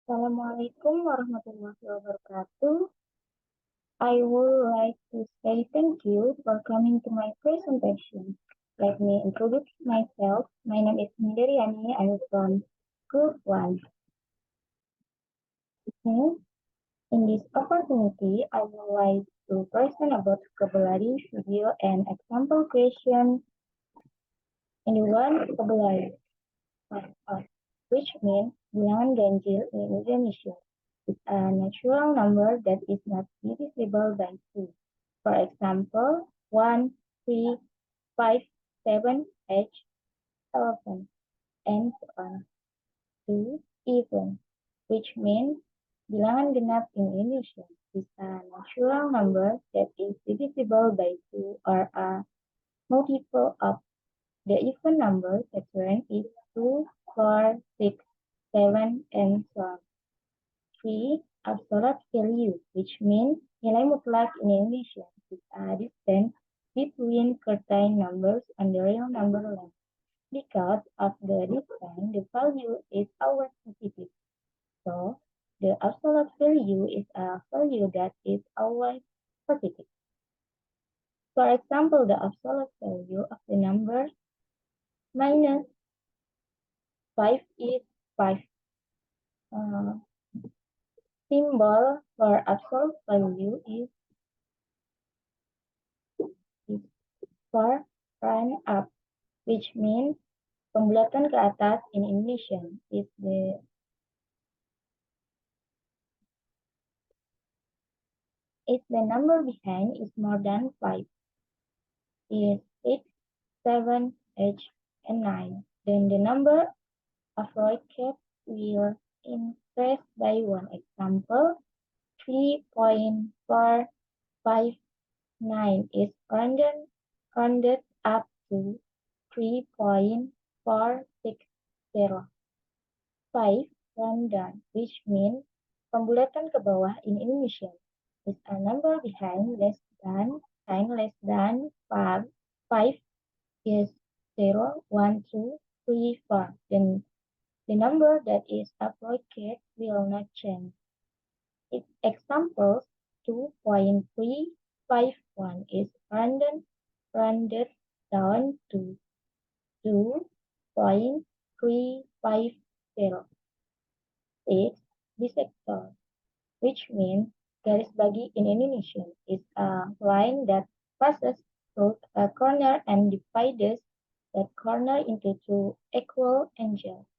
Assalamualaikum warahmatullahi wabarakatuh. I would like to say thank you for coming to my presentation. Let me introduce myself. My name is Riani. I'm from Group 1. Okay. In this opportunity, I would like to present about vocabulary, video, and example question. In the one vocabulary, which means bilangan ganjil in Indonesia. It's a natural number that is not divisible by 2. For example, 1, 3, 5, 7, 8, 11, and so on. 2, even, which means bilangan genap in Indonesia is a natural number that is divisible by 2 or a multiple of the even number that rank is 2, 4, 6, 7, and so on. 3. Absolute value, which means nilai mutlak in Indonesia is a distance between certain numbers and the real number length. Because of the distance, the value is always positive. So, the absolute value is a value that is always positive. For example, the absolute value of the number minus 5 is 5. Symbol for absolute value is for run up, which means pembulatan ke atas in Indonesian is the number behind is more than 5, is 6, 7, 8, and 9. Then the number of rocket will increase by one. Example, 3.459 is rounded up to 3.460. 5 rundown, which means pembulatan ke bawah in Indonesian is a number behind less than 5, 5 is 0, 1, 2, 3, 4. Then the number that is appropriate will not change. Its examples 2.351 is rounded down to 2.350. 6. Bisector, which means garis bagi in Indonesian is a line that passes through a corner and divides that corner into two equal angles.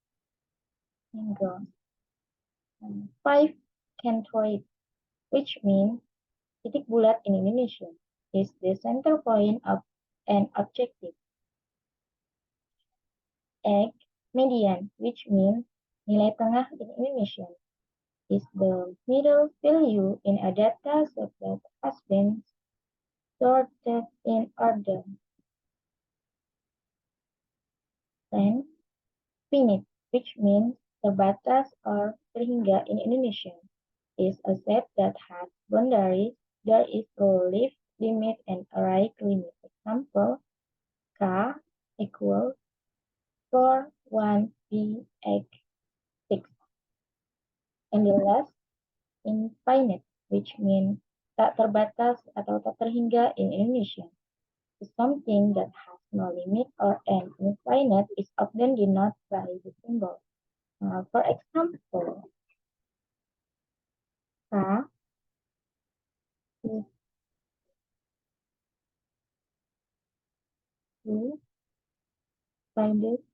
5. Centroid, which means titik bulat in Indonesian is the center point of an objective. 8. Median, which means nilai tengah in Indonesian is the middle value in a data set that has been sorted in order. 10. Finite, which means terbatas or terhingga in Indonesian, is a set that has boundaries. There is a left limit and a right limit. Example, K equals 4, 1, 3, 8, 6. And the last, infinite, which means tak terbatas atau tak terhingga in Indonesian, is something that has no limit or end. Infinite is often denoted by the symbol. For example, K is 2 times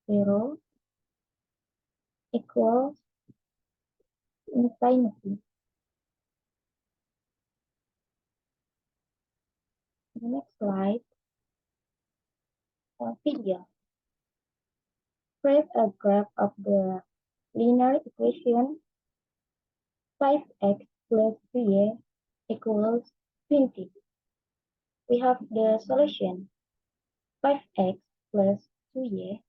0 equals infinity. The next slide, video. Create a graph of the linear equation 5x plus 3y equals 20. We have the solution. 5x plus 2y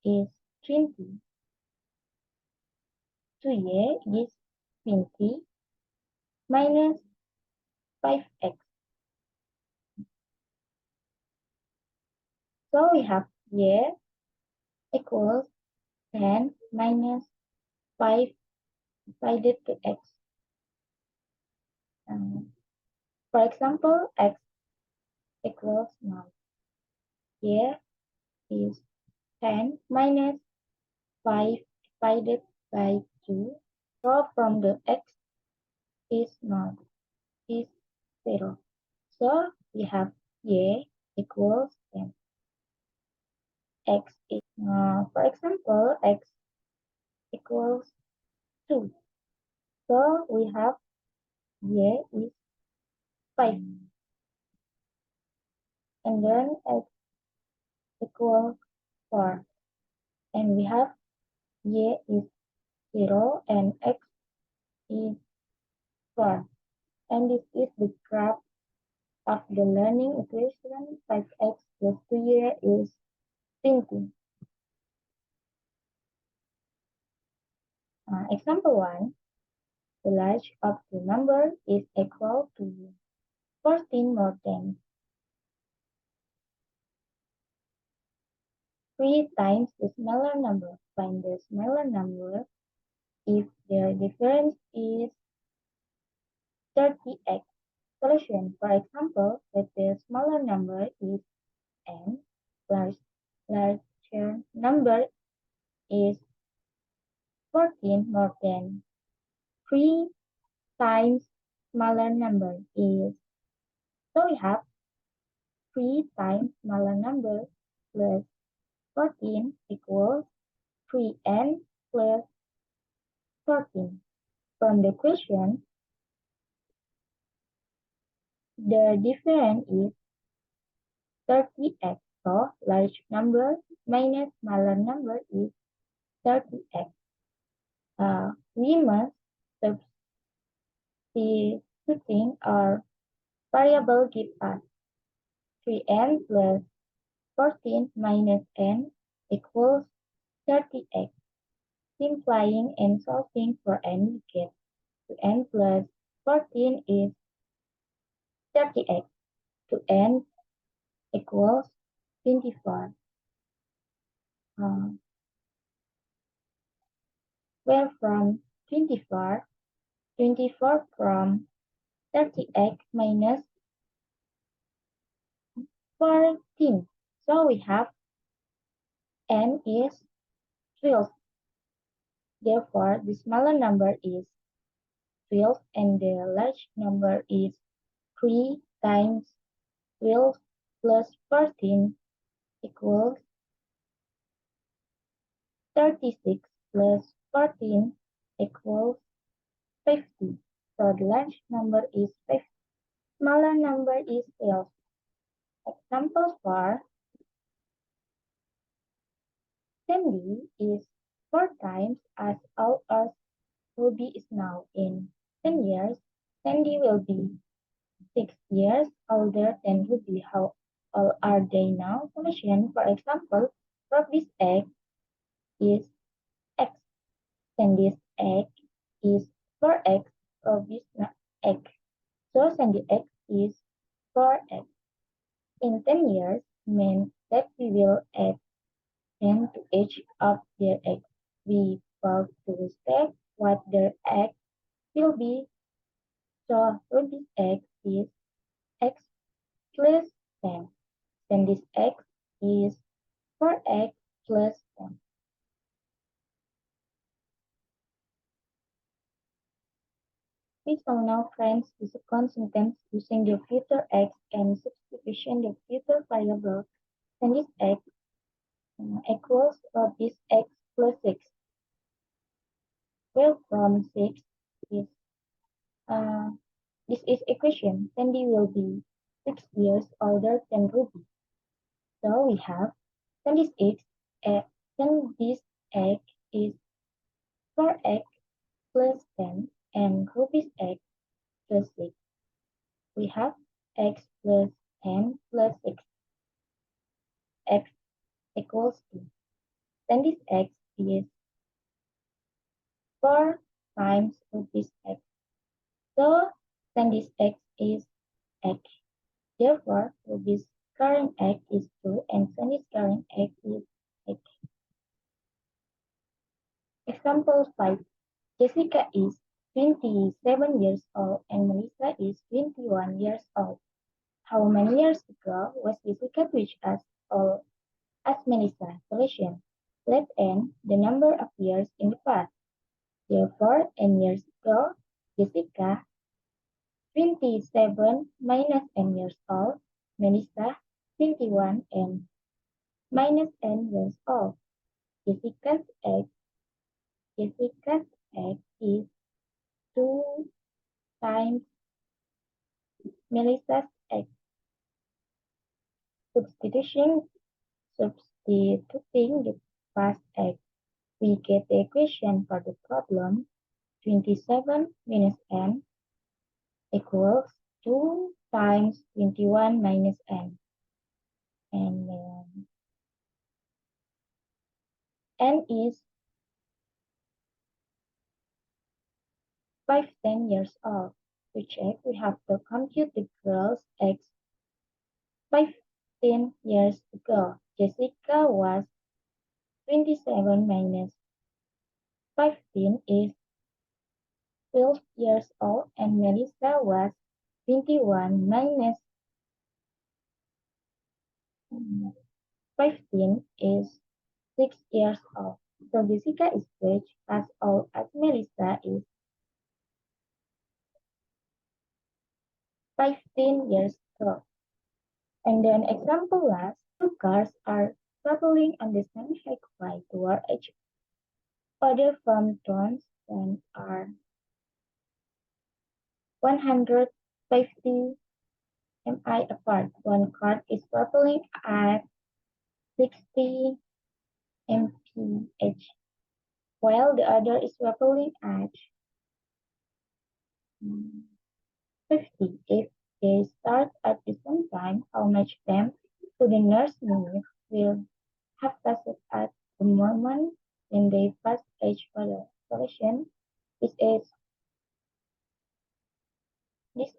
is 20. 2y is 20 minus 5x. So we have y equals 10 minus 5 divided to x. Um, for example, x equals 9. Here is 10 minus 5 divided by 2. So from the x is not is 0. So we have y equals 10. X is, for example, x equals 2. So we have y is 5. And then x equals 4. And we have y is 0 and x is 4. And this is the graph of the learning equation 5x plus 2y is 20. Example 1. The large of the number is equal to 14 more than 3 times the smaller number. Find the smaller number if their difference is 30x. Solution. For example, if the smaller number is n, larger number is 14 more than 3 times smaller number is, so we have 3 times smaller number plus 14 equals 3n plus 14. From the question, the difference is 30x. So large number minus smaller number is 30x. We must substituting our variable give us 3n plus 14 minus n equals 30x. Simplifying and solving for n, we get 2n plus 14 is 30x. 2n equals 24. Where from 24, 24 from 30x minus 14. So we have n is 12. Therefore, the smaller number is 12 and the large number is 3 times 12 plus 14 equals 36 plus 14 equals 50. So the large number is 50. Smaller number is 12. Example 4. Sandy is 4 times as old as Ruby is now. In 10 years, Sandy will be 6 years older than Ruby. How old are they now? Solution. For example, Ruby's egg is X. Sandy's egg is 4X. Ruby's egg. So Sandy's egg is 4X. In 10 years means that we will add 10 to each of their eggs. We will to state what their egg will be. So Ruby's egg is x plus 10. Then this x is 4x plus 10. We shall now, friends, the second sentence using the future x and substitution the future variable. Then this x equals this x plus 6. Well, from 6 is this is equation. Sandy will be 6 years older than Ruby. So we have Sandy's x, then this x is 4x plus 10 and Ruby's x plus 6. We have x plus 10 plus 6. X equals 2. Then this x is 4 times Ruby's x. So then this x is x. Therefore, Ruby's current x is 2 and Sandy's current x is x. Example 5. Jessica is 27 years old and Melissa is 21 years old. How many years ago was Jessica twice as old as Melissa? Solution. Let n the number of years in the past. Therefore, n years ago, Jessica 27 minus n years old, Melissa 21 and minus n years old. Jessica's age, Jessica's age is 2 times Melissa's age. Substitution, substituting the past age, we get the equation for the problem 27 minus n equals 2 times 21 minus n. And n is 10 years old. To check, we have to compute the girl's age 15 years ago. Jessica was 27 minus 15 is 12 years old and Melissa was 21 minus 15 is 6 years old. So Jessica is twice as old as Melissa is 15 years old. And then example last, two cars are traveling on the same highway toward each other from towns and are 150 mi apart. One car is traveling at 60 mph, while the other is traveling at 50. If they start at the same time, how much time to the nurse minute will have passed at the moment when they pass each other? Solution. This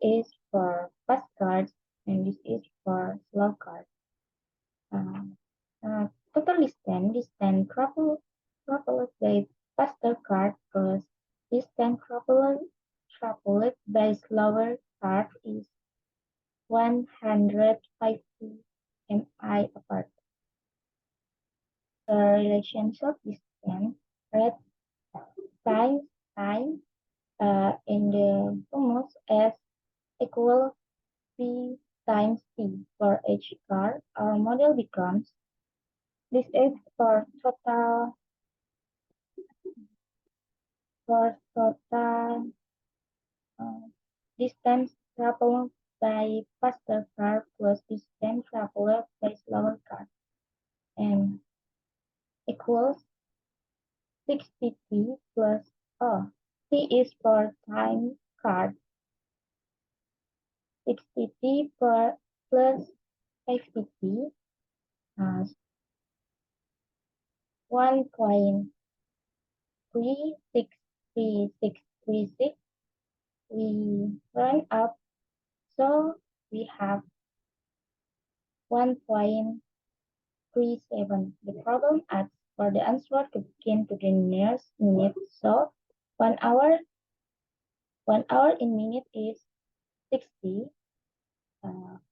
is for fast cards and this is for slow cards. Um, Total distance traveled by faster card plus distance traveled by slower card is 150 mi apart. The relationship distance rate times time in the formulas as equal p times t for each car. Our model becomes this is for total uh, distance traveled by faster car plus distance traveled by slower car and equals 60t plus O. T is for time card, 60t per plus 50t, 1.36366. We run up, so we have 1.37. The problem asks for the answer to begin to the nearest minute. So 1 hour, 1 hour in minute is 60.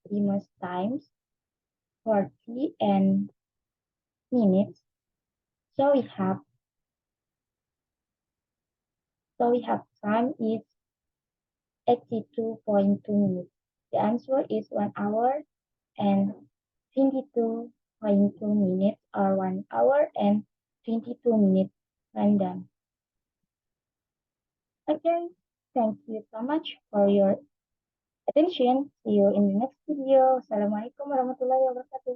We must times 40 and minutes. So we have time is 82.2 minutes. The answer is 1 hour and 22.2 minutes or 1 hour and 22 minutes random. Okay, thank you so much for your attention. See you in the next video. Assalamualaikum warahmatullahi wabarakatuh.